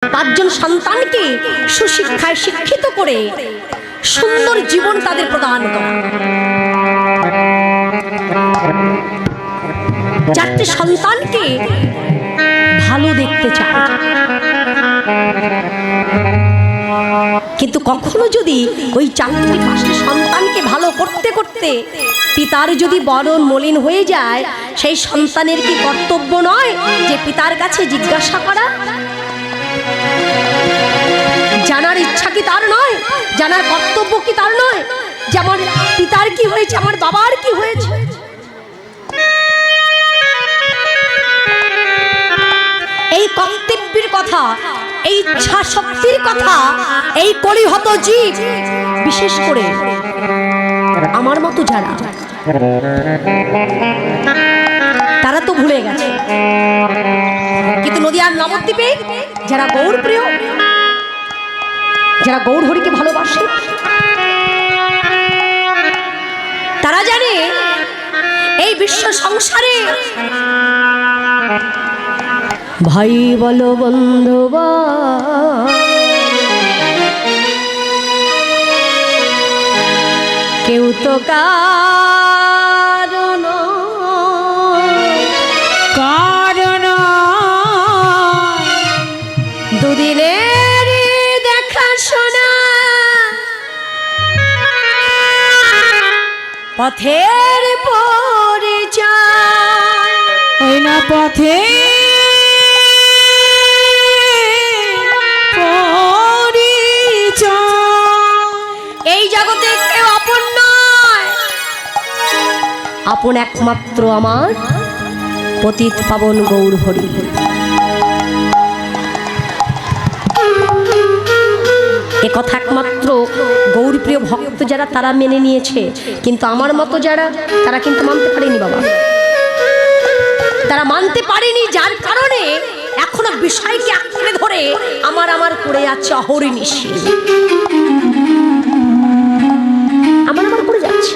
পাঁচজন সন্তানকে সুশিক্ষায় শিক্ষিত করে সুন্দর জীবন তাদের প্রদান করা। চারটে সন্তানকে ভালো দেখতে চায়, কিন্তু কখনো যদি ওই চারটি পাঁচটি সন্তানকে ভালো করতে করতে পিতার যদি বরণ মলিন হয়ে যায়, সেই সন্তানের কি কর্তব্য নয় যে পিতার কাছে জিজ্ঞাসা করা? জানার ইচ্ছা কি তার নয়? জানার কর্তব্য কি তার নয় যে আমার পিতার কি হয়েছে, আমার বাবার কি হয়েছে? এই কর্তব্যের কথা, এই ইচ্ছা শক্তির কথা এই কলিহত জীব, বিশেষ করে আমার মতো যারা, তারা তো ভুলে গেছে। কিন্তু নদিয়ার নবদ্বীপে যারা গৌর প্রিয়, যারা গৌর হরিকে ভালোবাসে, তারা জানে এই বিশ্ব সংসারে ভাই বলো বন্ধু কেউ তো কারণ দুদিনের দেখাশোনা পথের পরিচয়, ওই না পথে এই জগতে কেউ আপন নয়, আপন একমাত্র আমার পতিত পাবন গৌর হরি। এ কথা একমাত্র গৌরপ্রিয় ভক্ত যারা, তারা মেনে নিয়েছে, কিন্তু আমার মতো যারা, তারা কিন্তু মানতে পারেনি বাবা। তারা মানতে পারেনি, যার কারণে এখনো বিষয়কে আঁকড়ে ধরে আমার করে যাচ্ছে অহরিনিশি, আমার করে যাচ্ছে।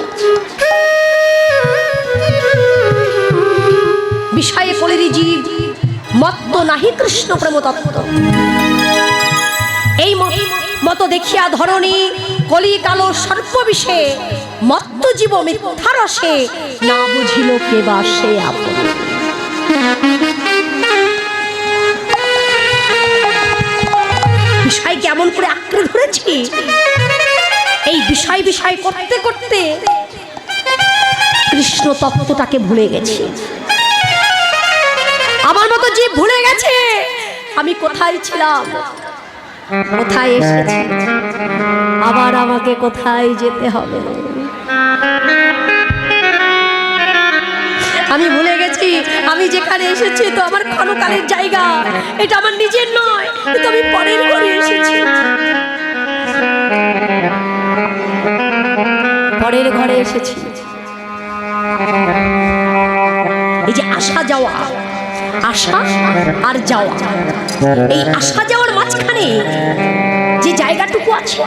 বিষয়ে কলির জীব মত্ত নাহি কৃষ্ণ প্রেম তত্ত্ব। এই মতো দেখিয়া ধরণী কলি কালো সর্ববিষে মত্ত জীব মিথ্যা রসে না বুঝিল কে বা সে আপন। বিষয় কেমন করে আঁকড়ে ধরেছি, এই বিষয় করতে করতে কৃষ্ণ তত্ত্বটাকে ভুলে গেছি। আমার মতো জীব ভুলে গেছে আমি কোথায় ছিলাম, কোথায় এসেছি, আবার আমাকে কোথায় যেতে হবে। আমি ভুলে গেছি আমি যেখানে এসেছি তো আমার ক্ষণকালের জায়গা, এটা আমার নিজের নয়, কিন্তু আমি পরের ঘরে এসেছি, পরের ঘরে এসেছি। এই যে আসা যাওয়া, আসা আর যাওয়া, এই আসা যাওয়ার মাঝখানে যে জায়গাটুকু আছে,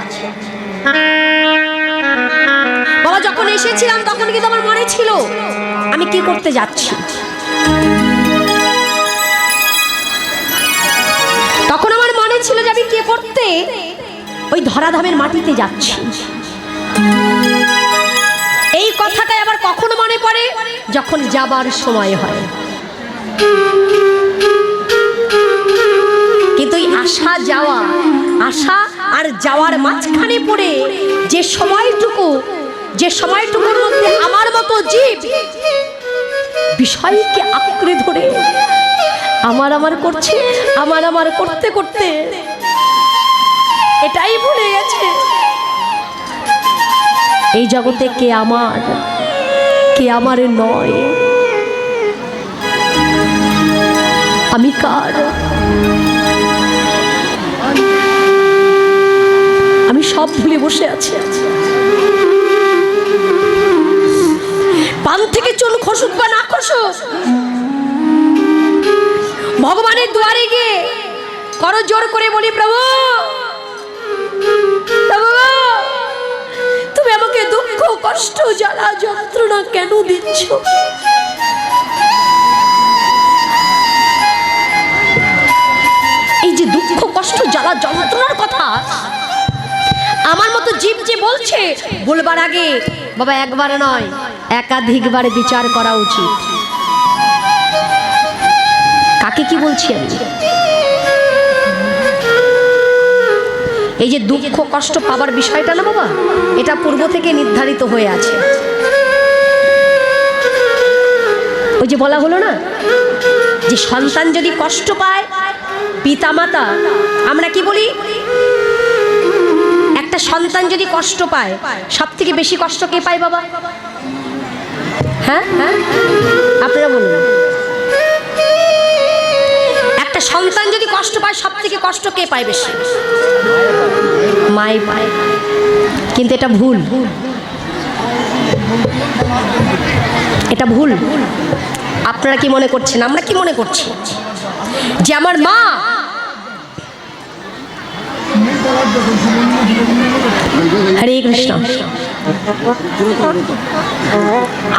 বাবা যখন এসেছিলাম তখন কিন্তু আমার মনে ছিল আমি কি করতে যাচ্ছি। তখন আমার মনে ছিল যে আমি কি করতে ওই ধরাধামের মাটিতে যাচ্ছি। এই কথাটাই আবার কখনো মনে পড়ে যখন যাবার সময় হয়। কিন্তু এই আসা যাওয়া, আসা আর যাওয়ার মাঝখানে পড়ে যে সময়টুকুর মধ্যে আমার মতো জীব বিষয়কে আঁকড়ে ধরে আমার করছে, আমার করতে করতে এটাই ভুলে গেছে এই জগতে কে আমার নয়, আমি কার, আমি সব ভুলে বসে আছি। পান থেকে চুন খসুক বা না খসুক, ভগবানের দুয়ারে গিয়ে করো জোর করে বলি, প্রভু তুমি আমাকে দুঃখ কষ্ট জ্বালা যন্ত্রণা কেন দিচ্ছ? এই যে দুঃখ কষ্ট জ্বালা যন্ত্রণার কথা আমার মতো জীব যে বলছে, বলবার আগে বাবা একবার নয় একাধিকবার বিচার করা উচিত। কাকে কি বলছি আমি? এই যে দুঃখ কষ্ট পাবার বিষয়টা না বাবা, এটা পূর্ব থেকে নির্ধারিত হয়ে আছে। ওই যে বলা হলো না যে সন্তান যদি কষ্ট পায়, পিতামাতা, আমরা কি বলি, একটা সন্তান যদি কষ্ট পায় সব থেকে বেশি কষ্ট কে পায় বাবা? হ্যাঁ হ্যাঁ, আপনারা বলুন। একটা সন্তান যদি কষ্ট পায় সব থেকে কষ্ট কে পায় বেশি? মাই পায়। কিন্তু এটা ভুল, এটা ভুল। আপনারা কি মনে করছেন, আমরা কি মনে করছি যে আমার মা, হরে কৃষ্ণ,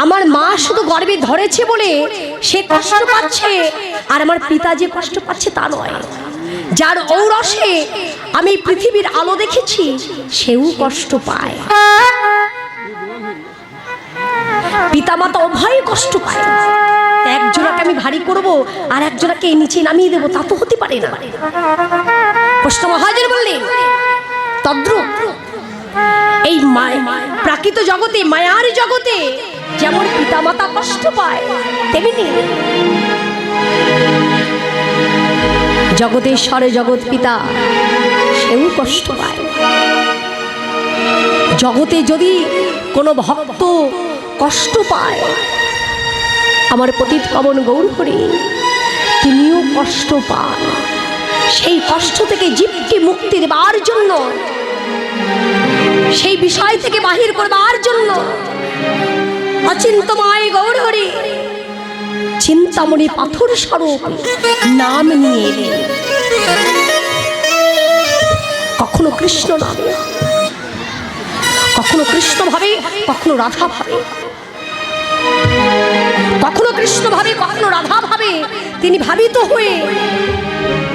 আমার মা শুধু গর্ভে ধরেছে বলে সে কষ্ট পাচ্ছে, আর আমার পিতা যে কষ্ট পাচ্ছে তা নয়। যার ঔরসে আমি পৃথিবীর আলো দেখেছি সেও কষ্ট পায়। পিতামাতা উভয়ই কষ্ট পায়। একজনকে আমি ভারী করব আর একজনকে নিচে নামিয়ে দেবো, তা তো হতে পারে না। কৃষ্ণ মহাজন বললেন তদ্রূপ এই প্রাকৃত জগতে, মায়ার জগতে যেমন পিতামাতা কষ্ট পায়, তেমনি জগতেশ্বরে জগৎ পিতা সেও কষ্ট পায়। জগতে যদি কোনো ভক্ত কষ্ট পায়, আমার পতিত পাবন গৌর হরি তিনিও কষ্ট পান। সেই কষ্ট থেকে জীবকে মুক্তি দেবার জন্য, সেই বিষয় থেকে বাহির করবার জন্য অচিন্তময় গৌর হরি চিন্তামণি পাথর স্বরূপ নাম নিয়ে এলেন। কখনো কৃষ্ণ নামে, কখনো কৃষ্ণ ভাবে, কখনো রাধা ভাবে, কখনো কৃষ্ণ ভাবে, কখনো রাধা ভাবে তিনি ভাবিত হয়ে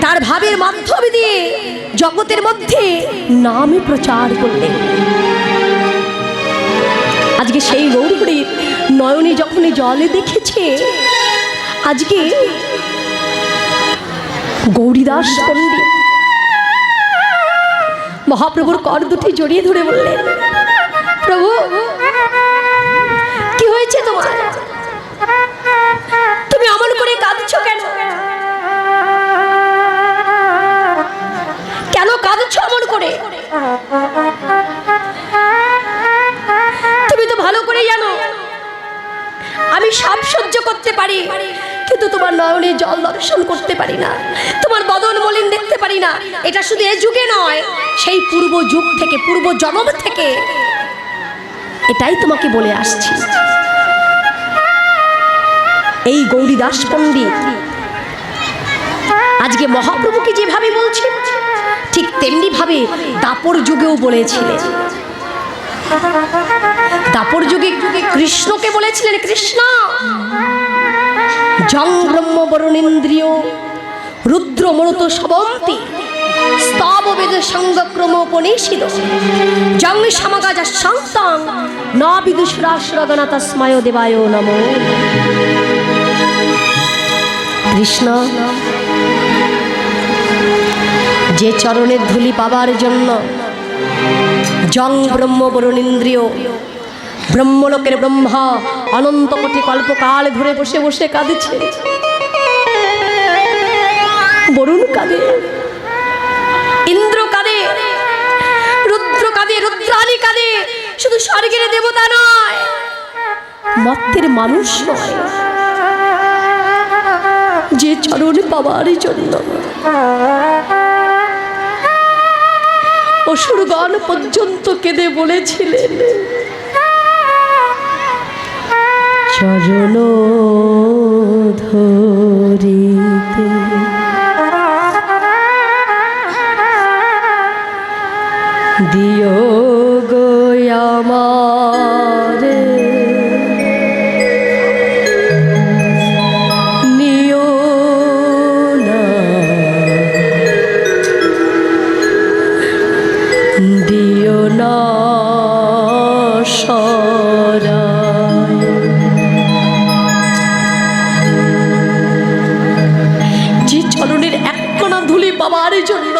তার ভাবের মাধ্যমে দিয়ে জগতের মধ্যে নামে প্রচার করলেন। আজকে সেই গৌরহরির নয়নে যখন জলে দেখেছে, আজকে গৌরীদাস পণ্ডিত মহাপ্রভুর কর দুটি জড়িয়ে ধরে বললেন, প্রভু কি হয়েছে তোমার? তুমি অমন করে কাঁদছো কেন? কেন কাঁদছো অমন করে? তুমি তো ভালো করে জানো আমি সব সহ্য করতে পারি, কিন্তু তোমার নয়নে জল দর্শন করতে পারি না, তোমার বদন মলিন দেখতে পারি না। এটা শুধু এ যুগে নয়, সেই পূর্ব যুগ থেকে, পূর্ব জন্ম থেকে এটাই তোমাকে বলে আসছি। এই গৌরীদাস পণ্ডিত আজকে মহাপ্রভুকে যেভাবে বলছেন, ঠিক তেমনি ভাবে দাপর যুগেও বলেছিলেন। দাপর যুগে কৃষ্ণকে বলেছিলেন, কৃষ্ণ জং ব্রহ্ম বরণেন্দ্রিয় রুদ্র মরুত শবন্তি স্তব বেদ সঙ্গক্রম উপনিষিদ জং সমাগাজ সন্তাং ন বিদুষরাসুরগণ তস্ময় দেবায় নমো। কৃষ্ণ যে চরণের ধূলি পাবার জন্য জং ব্রহ্ম বরণেন্দ্রিয়, ব্রহ্মলোকের ব্রহ্মা অনন্ত কোটি কল্পকাল ধরে বসে বসে কাঁদেছে, বরুণ কাঁদে, ইন্দ্র কাঁদে, রুদ্র কাঁদে, রুদ্রাণী কাঁদে। শুধু স্বর্গের দেবতা নয়, মর্তের মানুষ নয়, যে চরণ পাবার জন্য অসুরগণ পর্যন্ত কেঁদে বলেছিলেন, চরণ ধরিতে দিও গো আমারে, নিও না দিও না সরায়। যে চরণের এক কণা ধুলি পাবার জন্য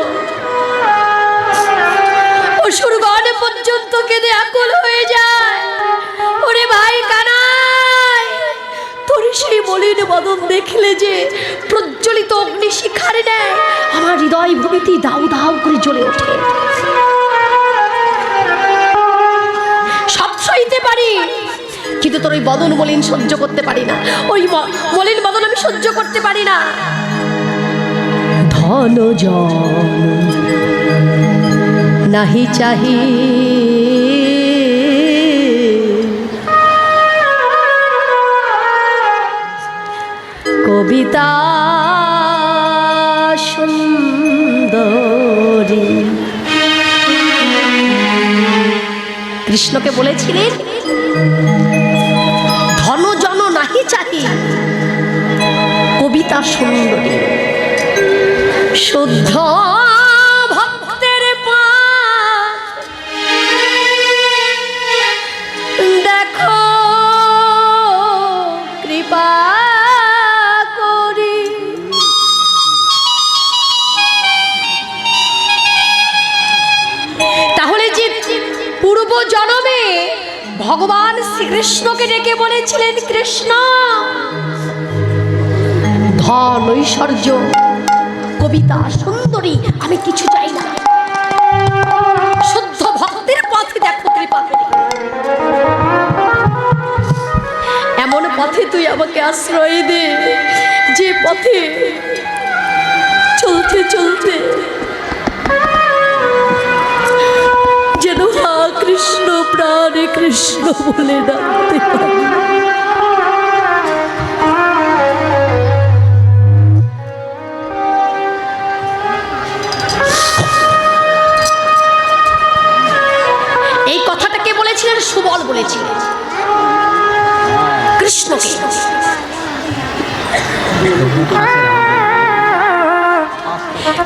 অসুরগণ পর্যন্ত কেঁদে আকুল হয়ে যায়। ওরে ভাই কানাই, তোর সেই মলিন বদন দেখলে যে প্রজ্বলিত অগ্নি শিখারে নেয় আমার হৃদয় ভূমিতে দাউ দাউ করে জ্বলে ওঠে। সব সইতে পারি, কিন্তু তোর ওই বদন মলিন সহ্য করতে পারি না। ওই মলিন বদন আমি সহ্য করতে পারি না। ধন জন নাহি চাহি, কবিতা সুন্দরী। কৃষ্ণকে বলেছিলেন ধন জন নাহি চাহি, কবিতা সুন্দরী। শুদ্ধ ভক্তের পাঠ দেখো কৃপা করি। তাহলে যে পূর্ব জন্মে ভগবান শ্রীকৃষ্ণকে ডেকে বলেছিলেন কৃষ্ণ ধন ঐশ্বর্য কবিতা সুন্দরী আমি কিছু চাই না, শুদ্ধ ভক্তের পথে দেখো কৃপা করি। এমন পথে তুই আমাকে আশ্রয় দে যে পথে চলতে চলতে যেন হা কৃষ্ণ প্রাণে কৃষ্ণ বলে ডাকতে পারি। এই কথাটাকে বলেছিলেন সুবল, বলেছিলেন কৃষ্ণকে।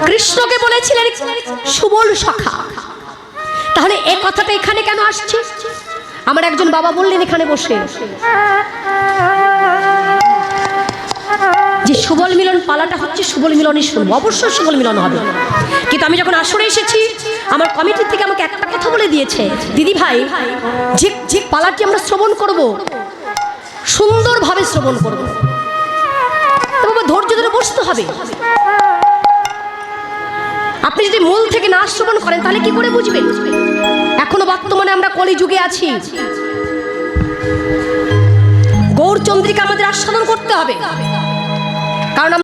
কৃষ্ণকে বলেছিলেন সুবল সখা। তাহলে এই কথাটা এখানে কেন আসছে? আমার একজন বাবা বললেন এখানে বসে যে সুবল মিলন পালাটা হচ্ছে সুবল মিলনই শুনবো, অবশ্যই সুবল মিলন হবে। কিন্তু আমি যখন আসরে এসেছি আমার কমিটির থেকে আমাকে একটা কথা বলে দিয়েছে, দিদি ভাই যে যে পালাটি আমরা শ্রবণ করব সুন্দরভাবে শ্রবণ করব, তবে ধৈর্য ধরে বসতে হবে। আপনি যদি মূল থেকে না শ্রবণ করেন তাহলে কি করে বুঝবেন? এখনো বর্তমানে আমরা কলিযুগে আছি, গৌরচন্দ্রিকা আমাদের আস্বাদন করতে হবে।